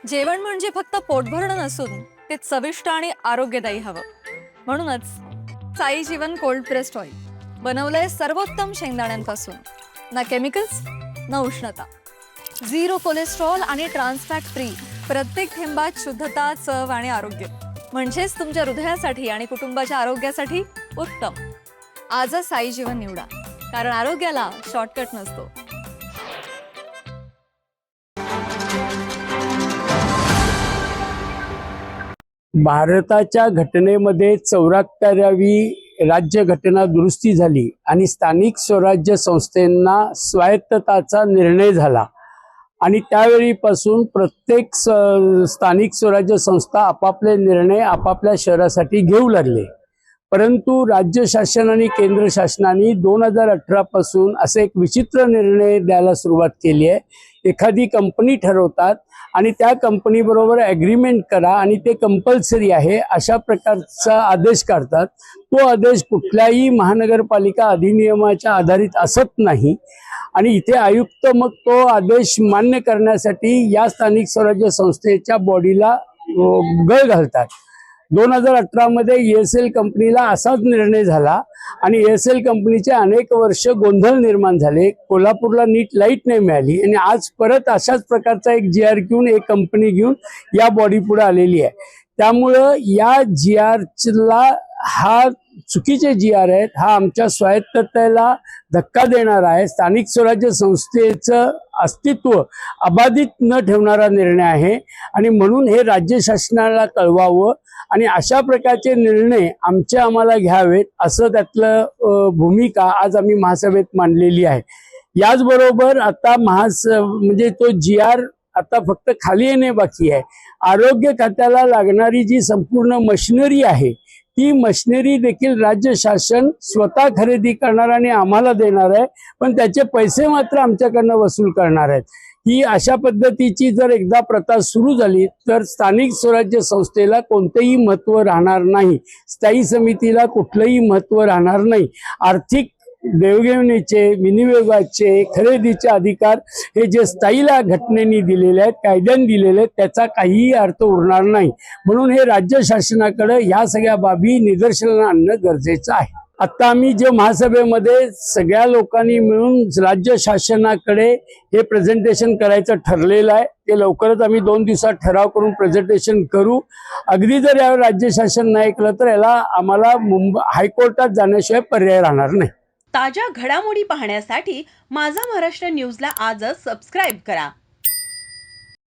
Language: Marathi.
जेवण म्हणजे फक्त पोटभरणं नसून ते चविष्ट आणि आरोग्यदायी हवं. म्हणूनच साई जीवन कोल्ड प्रेस्ड ऑइल बनवलंय सर्वोत्तम शेंगदाण्यांपासून. ना केमिकल्स ना उष्णता, झिरो कोलेस्ट्रॉल आणि ट्रान्सफॅट फ्री. प्रत्येक थेंबात शुद्धता, चव आणि आरोग्य. म्हणजेच तुमच्या हृदयासाठी आणि कुटुंबाच्या आरोग्यासाठी उत्तम. आजच साई जीवन निवडा, कारण आरोग्याला शॉर्टकट नसतो. भारताच्या घटनेमध्ये 74वी राज्यघटना दुरुस्ती झाली आणि स्थानिक स्वराज्य संस्थांना स्वायत्तताचा निर्णय झाला आणि त्यावेळीपासून प्रत्येक स्थानिक स्वराज्य संस्था आपापले निर्णय आपापल्या शहरासाठी घेऊ लागले. परंतु राज्य शासन आणि केंद्र शासनाने 2018 पासून असे एक विचित्र निर्णय द्यायला सुरुवात केली आहे. एखादी कंपनी ठरवतात आणि त्या कंपनी बरोबर ॲग्रीमेंट करा आणि ते कंपल्सरी आहे अशा प्रकारचा आदेश काढतात. तो आदेश कुठल्याही महानगरपालिका अधिनियमाच्या आधारित असत नाही आणि इथे आयुक्त मग तो आदेश मान्य करण्यासाठी या स्थानिक स्वराज्य संस्थेच्या बॉडीला गळ घालतात. 2018 मध्ये ESL कंपनीला असाच निर्णय झाला आणि ESL कंपनीचे अनेक वर्ष गोंधळ निर्माण झाले. कोल्हापूरला नीट लाईट नाही मिळाली आणि आज परत अशाच प्रकारचा एक GR घेऊन एक कंपनी घेऊन या बॉडी पुढे आलेली आहे. त्यामुळं या GRला हा चुकीचे GR आहेत, हा आमच्या स्वायत्ततेला धक्का देणारा आहे. स्थानिक स्वराज्य संस्थेचं अस्तित्व अबाधित न ठेवणारा निर्णय आहे आणि म्हणून हे राज्य शासनाला कळवावं आणि अशा प्रकारचे निर्णय आम्हाला घ्यावेत असं त्यातलं भूमिका आज आम्ही महासभेत मांडलेली आहे. याचबरोबर आता म्हणजे तो GR आता फक्त खाली येणे बाकी आहे. आरोग्य खात्याला लागणारी जी संपूर्ण मशिनरी आहे ती मशिनरी देखील राज्य शासन स्वतः खरेदी करणार आणि आम्हाला देणार आहे, पण त्याचे पैसे मात्र आमच्याकडनं वसूल करणार आहेत. ही अशा पद्धतीची जर एकदा प्रथा सुरू झाली तर स्थानिक स्वराज्य संस्थेला कोणतेही महत्त्व राहणार नाही, स्थायी समितीला कुठलंही महत्त्व राहणार नाही. आर्थिक देवघेवणीचे, विनियोगाचे, खरेदीचे अधिकार हे जे स्थायीला घटनेने दिलेले आहेत, कायद्याने दिलेले आहेत, त्याचा काहीही अर्थ उरणार नाही. म्हणून हे राज्य शासनाकडे ह्या सगळ्या बाबी निदर्शनाला आणणं गरजेचं आहे. आता आम्ही जे महासभेमध्ये सगळ्या लोकांनी मिळून राज्य शासनाकडे हे प्रेझेंटेशन करायचं ठरलेलं आहे. ते लवकरच आम्ही 2 दिवसात ठराव करून प्रेझेंटेशन करू. अगदी जर यावर राज्य शासन नाही ऐकलं तर याला आम्हाला हायकोर्टात जाण्याशिवाय पर्याय राहणार नाही. ताज्या घडामोडी पाहण्यासाठी माझा महाराष्ट्र न्यूजला आजच सबस्क्राईब करा.